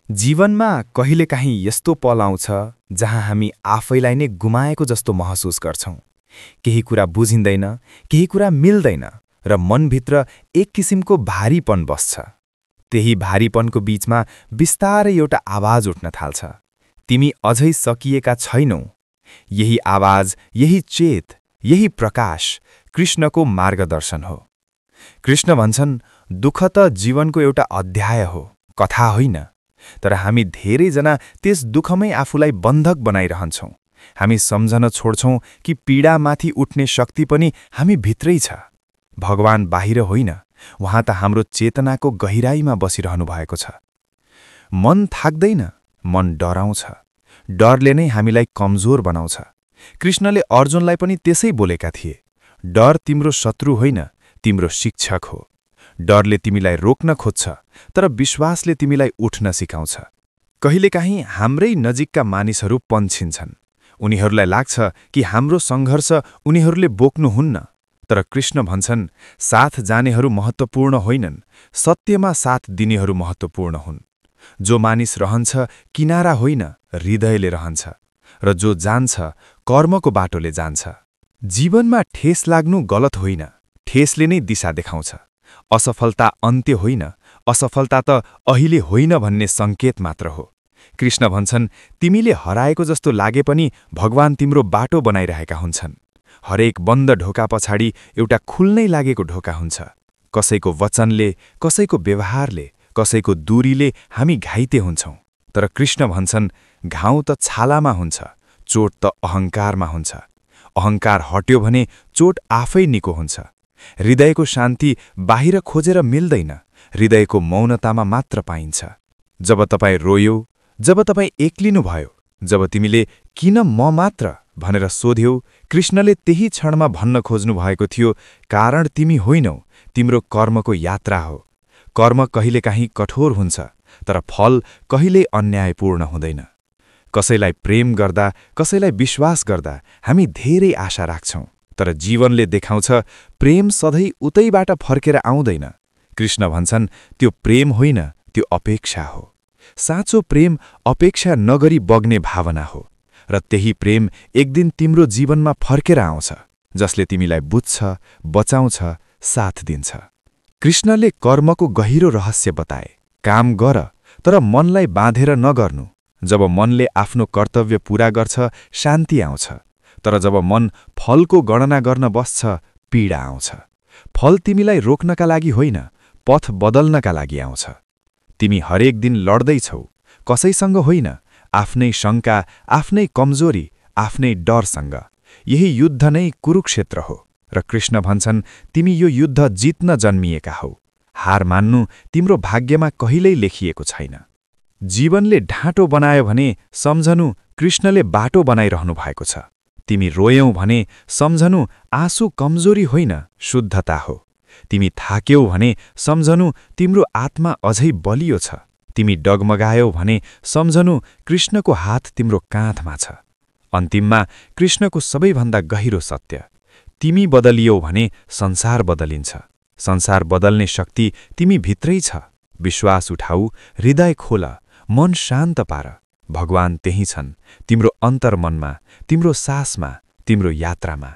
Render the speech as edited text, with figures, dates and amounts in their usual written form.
जीवनमा कहिलेकाहीँ यस्तो पल आउँछ जहाँ हामी आफैलाई नै गुमाएको जस्तो महसुस गर्छौं। केही कुरा बुझिँदैन, केही कुरा मिल्दैन र मनभित्र एक किसिमको भारीपन बस्छ। त्यही भारीपनको बीचमा बिस्तारै एउटा आवाज उठ्न थाल्छ, तिमी अझै सकिएका छैनौ। यही आवाज, यही चेत, यही प्रकाश कृष्णको मार्गदर्शन हो। कृष्ण भन्छन्, दुःख त जीवनको एउटा अध्याय हो, कथा होइन। तर हामी धेरैजना त्यस दुःखमै आफूलाई बन्धक बनाइरहन्छौं। हामी सम्झन छोड्छौं कि पीडामाथि उठ्ने शक्ति पनि हामी भित्रै छ। भगवान बाहिर होइन, उहाँ त हाम्रो चेतनाको गहिराईमा बसिरहनु भएको छ। मन थाक्दैन, मन डराउँछ। डरले नै हामीलाई कमजोर बनाउँछ। कृष्णले अर्जुनलाई पनि त्यसै बोलेका थिए, डर तिम्रो शत्रु होइन, तिम्रो शिक्षक हो। डरले तिमीलाई रोक्न खोज्छ, तर विश्वासले तिमीलाई उठ्न सिकाउँछ। कहिलेकाहीँ हाम्रै नजिकका मानिसहरू पन्छिन्छन्। उनीहरूलाई लाग्छ कि हाम्रो सङ्घर्ष उनीहरूले बोक्नुहुन्न। तर कृष्ण भन्छन्, साथ जानेहरू महत्त्वपूर्ण होइनन्, सत्यमा साथ दिनेहरू महत्त्वपूर्ण हुन्। जो मानिस रहन्छ किनारा होइन, हृदयले रहन्छ, र जो जान्छ कर्मको बाटोले जान्छ। जीवनमा ठेस लाग्नु गलत होइन, ठेसले नै दिशा देखाउँछ। असफलता अन्त्य होइन, असफलता त अहिले होइन भन्ने सङ्केत मात्र हो। कृष्ण भन्छन्, तिमीले हराएको जस्तो लागे पनि भगवान तिम्रो बाटो बनाइरहेका हुन्छन्। हरेक बन्द ढोका पछाडि एउटा खुल्नै लागेको ढोका हुन्छ। कसैको वचनले, कसैको व्यवहारले, कसैको दूरीले हामी घाइते हुन्छौं। तर कृष्ण भन्छन्, घाउ त छालामा हुन्छ, चोट त अहङ्कारमा हुन्छ। अहङ्कार हट्यो भने चोट आफै निको हुन्छ। हृदयको शान्ति बाहिर खोजेर मिल्दैन, हृदयको मौनतामा मात्र पाइन्छ। जब तपाईँ रोयो, जब तपाईँ एक्लिनुभयो, जब तिमीले किन म मात्र भनेर सोध्यौ, कृष्णले त्यही क्षणमा भन्न खोज्नु भएको थियो, कारण तिमी होइनौ, तिम्रो कर्मको यात्रा हो। कर्म कहिलेकाहीँ कठोर हुन्छ, तर फल कहिल्यै अन्यायपूर्ण हुँदैन। कसैलाई प्रेम गर्दा, कसैलाई विश्वास गर्दा हामी धेरै आशा राख्छौं, तर जीवनले देखाउँछ प्रेम सधैँ उतैबाट फर्केर आउँदैन। कृष्ण भन्छन्, त्यो प्रेम होइन, त्यो अपेक्षा हो। साँचो प्रेम अपेक्षा नगरी बग्ने भावना हो, र त्यही प्रेम एक दिन तिम्रो जीवनमा फर्केर आउँछ, जसले तिमीलाई बुझ्छ, बचाउँछ, साथ दिन्छ। कृष्णले कर्मको गहिरो रहस्य बताए, काम गर, तर मनलाई बाँधेर नगर्नु। जब मनले आफ्नो कर्तव्य पूरा गर्छ, शान्ति आउँछ। तर जब मन फलको गणना गर्न बस्छ, पीडा आउँछ। फल तिमीलाई रोक्नका लागि होइन, पथ बदल्नका लागि आउँछ। तिमी हरेक दिन लड्दैछौ, कसैसँग होइन, आफ्नै शङ्का, आफ्नै कमजोरी, आफ्नै डरसँग। यही युद्ध नै कुरुक्षेत्र हो, र कृष्ण भन्छन्, तिमी यो युद्ध जित्न जन्मिएका हौ। हार मान्नु तिम्रो भाग्यमा कहिल्यै लेखिएको छैन। जीवनले ढाँटो बनायो भने सम्झनु कृष्णले बाटो बनाइरहनु भएको छ। तिमी रोयौ भने सम्झनु आँसु कमजोरी होइन, शुद्धता हो। तिमी थाक्यौ भने सम्झनु तिम्रो आत्मा अझै बलियो छ। तिमी डगमगायौ भने सम्झनु कृष्णको हात तिम्रो काँधमा छ। अन्तिममा कृष्णको सबैभन्दा गहिरो सत्य, तिमी बदलियौ भने संसार बदलिन्छ। संसार बदल्ने शक्ति तिमी भित्रै छ। विश्वास उठाऊ, हृदय खोल, मन शान्त पार। भगवान त्यही छन्, तिम्रो अन्तर्मनमा, तिम्रो सासमा, तिम्रो यात्रामा।